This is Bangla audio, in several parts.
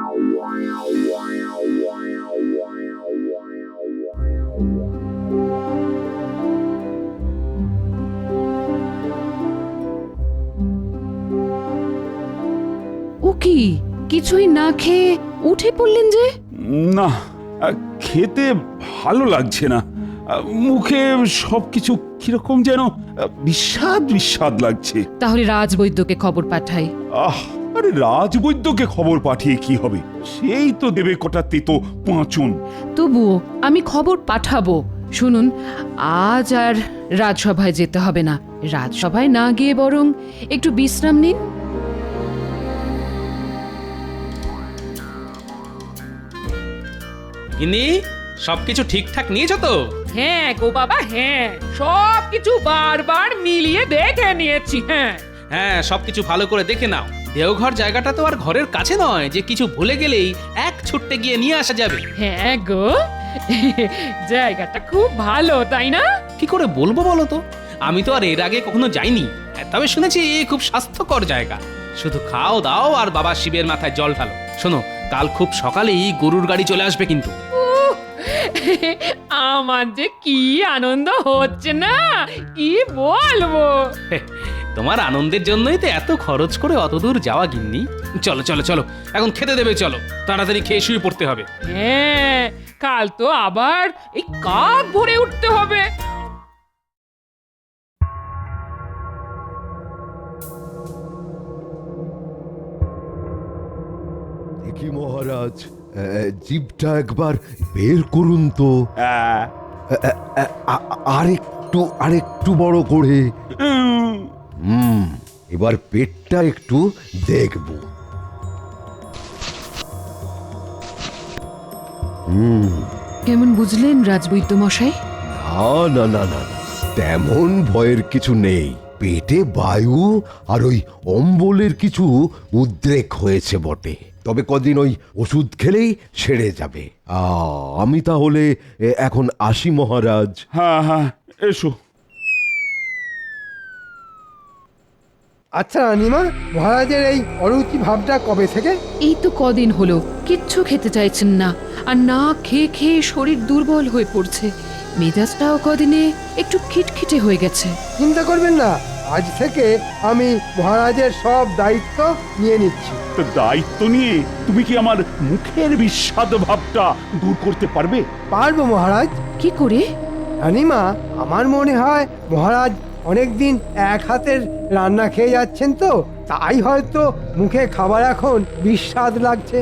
ও কি কিছুই না খেয়ে উঠে পড়লেন যে? না, খেতে ভালো লাগছে না। মুখে সবকিছু কিরকম যেন বিস্বাদ বিস্বাদ লাগছে। তাহলে রাজবৈদ্যকে খবর পাঠাই। আরে রাজবৈদ্যকে খবর পাঠিয়ে কি হবে? সেই তো দেবে কটা তেতো পাঁচন। তবুও আমি খবর পাঠাবো। শুনুন, আজ আর রাজসভায় যেতে হবে না। রাজসভায় না গিয়ে বরং একটু বিশ্রাম নিন। ইনি সবকিছু ঠিকঠাক নিয়েছো তো? হ্যাঁ গো বাবা, হ্যাঁ সবকিছু বারবার মিলিয়ে দেখে নিয়েছি। হ্যাঁ, সবকিছু ভালো করে দেখে নাও। দেওঘর জায়গাটা তো আর ঘরের কাছে নয় যে কিছু ভুলে গেলেই এক ছুট্টে গিয়ে নিয়ে আসা যাবে। হ্যাঁ গো, জায়গাটা খুব ভালো, তাই না? কি করে বলবো বলো তো, আমি তো আর এর আগে কখনো যাইনি। তবে শুনেছি খুব স্বাস্থ্যকর জায়গা। শুধু খাও দাও আর বাবা শিবের মাথায় জল ঢালো। শোনো, কাল খুব সকালেই গরুর গাড়ি চলে আসবে কিন্তু। আমার যে কি আনন্দ হচ্ছে না, কি বলবো। তোমার আনন্দের জন্যই তো এত খরচ করে অত দূর যাওয়া গিন্নি। চলো চলো চলো, এখন খেতে দেবে, চলো তাড়াতাড়ি খেয়ে শুয়ে পড়তে হবে। হ্যাঁ, কাল তো আবার এই কাক ভরে উঠতে হবে। দেখি মহারাজ, জিভটা একবার বের করুন তো। আরেকটু বড় করে। এবার পেটটা একটু দেখব। কেমন বুঝলেন রাজবৈদ্য মশাই? না না না না না, তেমন ভয়ের কিছু নেই। পেটে বায়ু আর ওই অম্বলের কিছু উদ্রেক হয়েছে বটে, তবে কদিন ওই ওষুধ খেলেই সেরে যাবে। আমি তাহলে এখন আসি মহারাজ। হ্যাঁ হ্যাঁ, এসো। আচ্ছা রানীমা, মহারাজের এই অরুচি ভাবটা কবে থেকে? এই তো কদিন হলো কিচ্ছু খেতে চাইছেন না, আর না খেয়ে খেয়ে শরীর দুর্বল হয়ে পড়ছে। মেজাজটাও কদিনে একটু খিটখিটে হয়ে গেছে। চিন্তা করবেন না, আজ থেকে আমি মহারাজের সব দায়িত্ব নিয়ে নিচ্ছি। তো দায়িত্ব নিয়ে তুমি কি আমার মুখের বিস্বাদ ভাবটা দূর করতে পারবে? পারবো মহারাজ। কি করে? রানীমা, আমার মনে হয় মহারাজ অনেকদিন এক হাতের রান্না খেয়ে যাচ্ছেন, তো তাই হয়তো মুখে খাবার এখন বিস্বাদ লাগছে।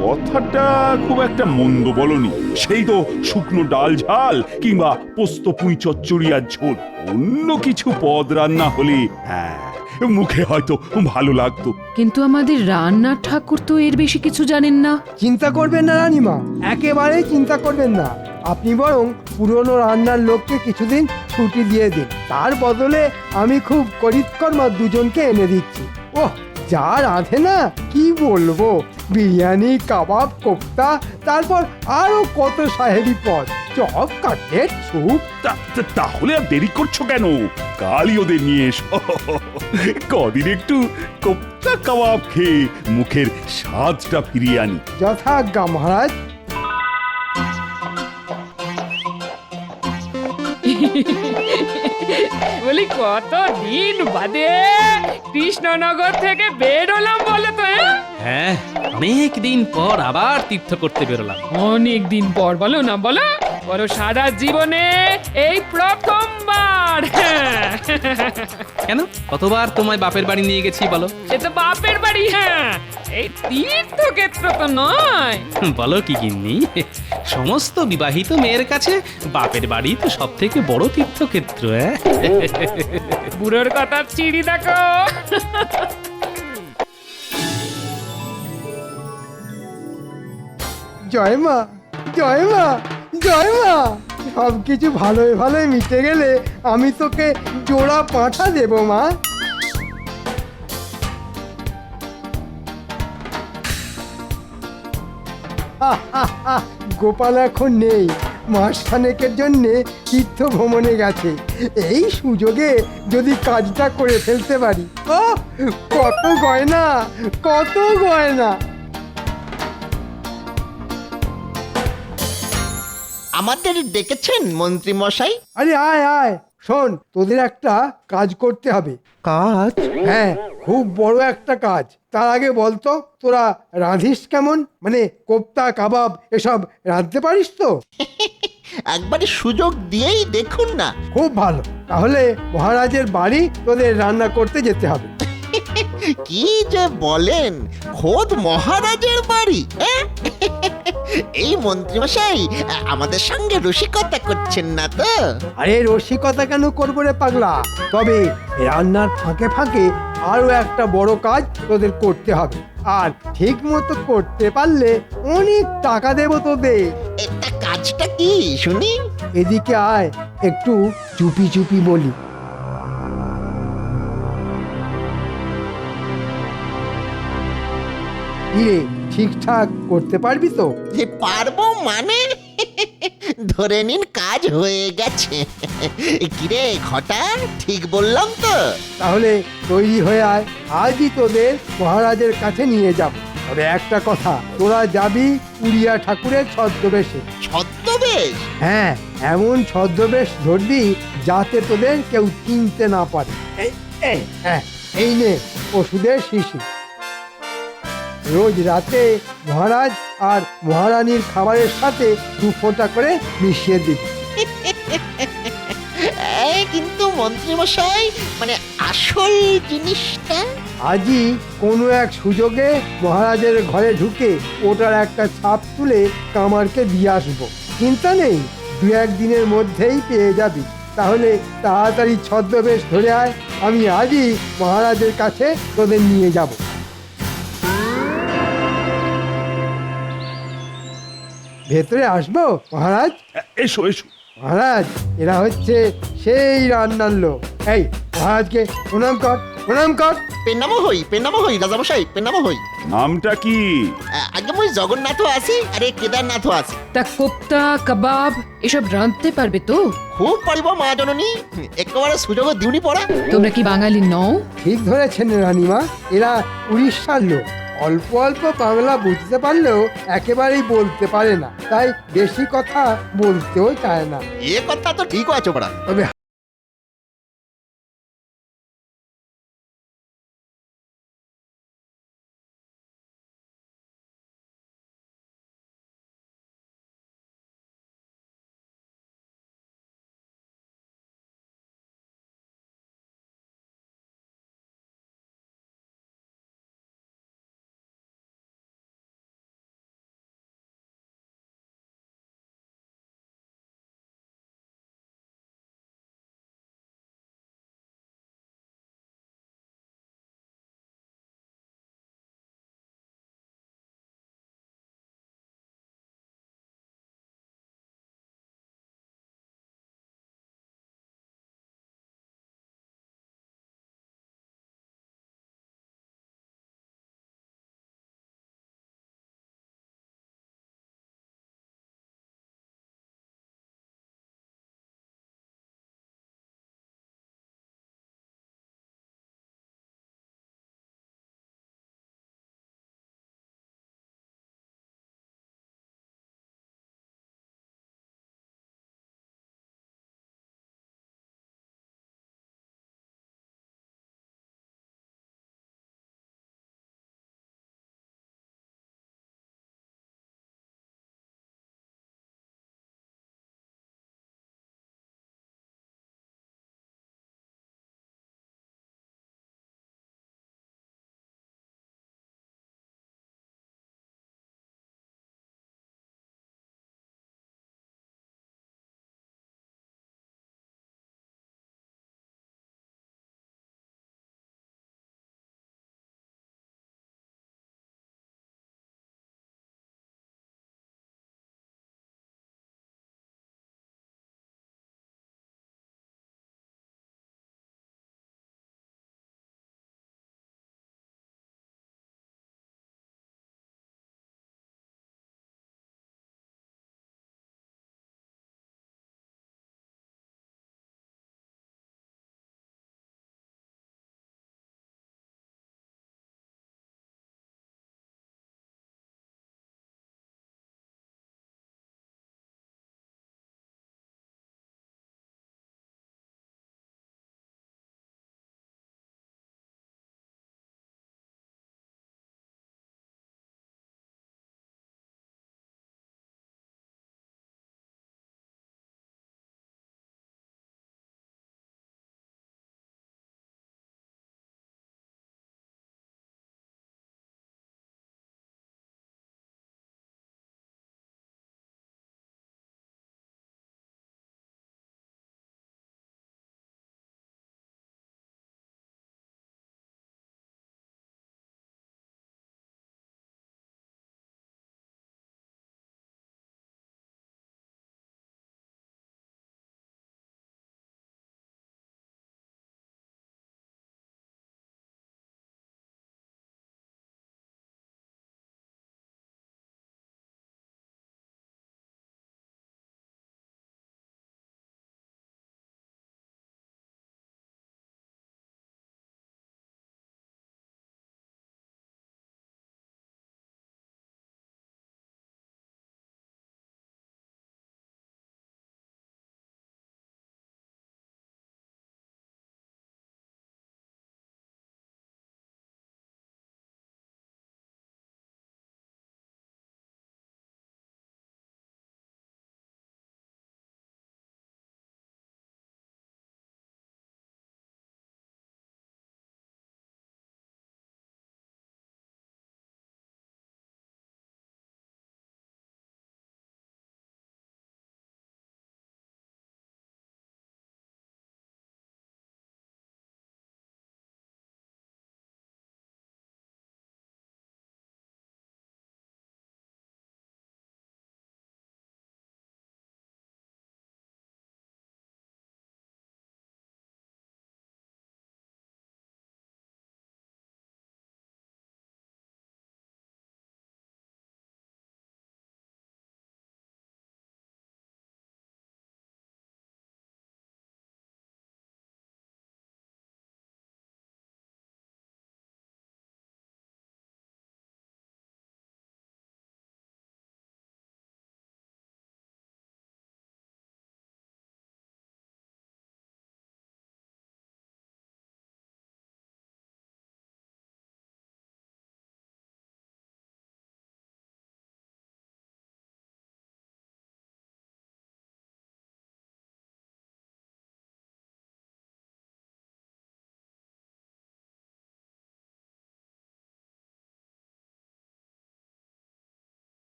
কথাটা খুব একটা মন্দ বলনি। সেই তো শুকনো ডাল ঝাল কিংবা পোস্ত পুঁই চচ্চড়ি আর ঝোল, অন্য কিছু পদ রান্না হলে হ্যাঁ মুখে হয়তো ভালো লাগতো। কিন্তু আমাদের রান্নার ঠাকুর তো এর বেশি কিছু জানেন না। চিন্তা করবেন না রানীমা, একেবারেই চিন্তা করবেন না। আপনি বরং পুরনো রান্নার লোককে কিছুদিন ছুটি দিয়ে দিন। তার বদলে আমি খুব করিতকর্মা দুজনকে এনে দিচ্ছি। ওহ, যা রাঁধে না কি বলবো! বিরিয়ানি, কাবাব, কোফতা, তারপর আরো কত সাহেবি পদ, চপ, কাটলেট, স্যুপ। তাহলে আর দেরি করছো কেন? কালই ওদের নিয়ে এসো। কদিন একটু কোফতা কাবাব খেয়ে মুখের স্বাদটা ফিরিয়ে আনি। যথাজ্ঞা মহারাজ। বলি কত দিন বাদে কৃষ্ণনগর থেকে বেরোলাম বলো তো। হ্যাঁ, অনেক দিন পর আবার তীর্থ করতে বেরোলাম। অনেক দিন পর বলো না, বলো বলো, সারা জীবনে এই প্রথমবার। কেন, কতবার তোমায় বাপের বাড়ি নিয়ে গেছি বলো? সে তো বাপের বাড়ি, হ্যাঁ, এই তীর্থক্ষেত্র তো নয়। বলো কি গিন্নি, সমস্ত বিবাহিত মেয়ের কাছে বাপের বাড়ি তো সব থেকে বড় তীর্থক্ষেত্র। বুড়োর কথা চিড়ি দেখো। জয় মা, জয় মা, জয় মা। সবকিছু ভালোই ভালোই মিটে গেলে আমি তোকে জোড়া পাঁঠা দেবো মা। গোপাল এখন নেই, মাসখানেকের জন্যে তীর্থ ভ্রমণে গেছে। এই সুযোগে যদি কাজটা করে ফেলতে পারি, ও কত গয়না, কত গয়না। আমাদের ডেকেছেন মন্ত্রী মশাই? আরে আয় আয়, শোন, তোদের একটা কাজ করতে হবে। কাজ? হ্যাঁ, খুব বড় একটা কাজ। তার আগে বলতো, তোরা রাঁধিস কেমন? মানে কোপ্তা কাবাব এসব রাঁধতে পারিস তো? একবারে সুযোগ দিয়েই দেখুন না। খুব ভালো, তাহলে মহারাজের বাড়ি তোদের রান্না করতে যেতে হবে। কি যে বলেন, খোদ মহারাজের বাড়ি? এই মন্ত্রী মশাই আমাদের সঙ্গে রসিকতা করছেন না তো? আরে রসিকতা কেন করবো রে পাগলা? তবে রান্নার ফাঁকে ফাঁকে আরো একটা বড় কাজ তোদের করতে হবে, আর ঠিক মতো করতে পারলে অনেক টাকা দেবো তোদের। এটা কাজটা কি শুনি? এদিকে আয়, একটু চুপি চুপি বলি। ইরে, ঠিকঠাক করতে পারবি তো? যে পারবো মানে? ধরে নিন কাজ হয়ে গেছে। কিরে ঘটা, ঠিক বললাম তো? তাহলে তৈরি হয়ে আয়, আজই তোদের মহারাজের কাছে নিয়ে যাব। তবে একটা কথা, তোরা যাবি উড়িয়া ঠাকুরের ছদ্মবেশে। ছদ্মবেশ? হ্যাঁ, এমন ছদ্মবেশ ধরবি যাতে তোদের কেউ চিনতে না পারে। এই নে ওষুধের শিশি। রোজ রাতে মহারাজ আর মহারানীর খাবারের সাথে 2 ফোঁটা করে মিশিয়ে দিবি। কিন্তু মন্ত্রী মশাই, মানে আসল জিনিসটা? আজই কোনো এক সুযোগে মহারাজের ঘরে ঢুকে ওটার একটা ছাপ তুলে কামারকে দিয়ে আসবো। চিন্তা নেই, 2-1 দিনের মধ্যেই পেয়ে যাবি। তাহলে তাড়াতাড়ি ছদ্মবেশ ধরে আয়, আমি আজই মহারাজের কাছে তোদের নিয়ে যাব। ভেতরে আসবো মহারাজ? এসো এসো। মহারাজ, এরা হচ্ছে সেই রান্নার লোক। এই মহারাজকে প্রণাম কর, প্রণাম কর। পেনামো হই রাজামশাই, পেনামো হই। নামটা কি? আগে মই জগন্নাথও আছি, আরে কেদারনাথও আছি। তা কোপ্তা কাবাব এসব রাঁধতে পারবে তো? খুব পারিব মা জননী, একেবারে সুযোগ দিউনি পড়া। তোমরা কি বাঙালি নও? ঠিক ধরেছেন রানীমা, এরা উড়িষ্যার লোক। অল্প অল্প বাংলা বুঝতে পারলেও একেবারেই বলতে পারে না, তাই বেশি কথা বলতেও চায় না। এ কথা তো ঠিক আছে পড়া। তবে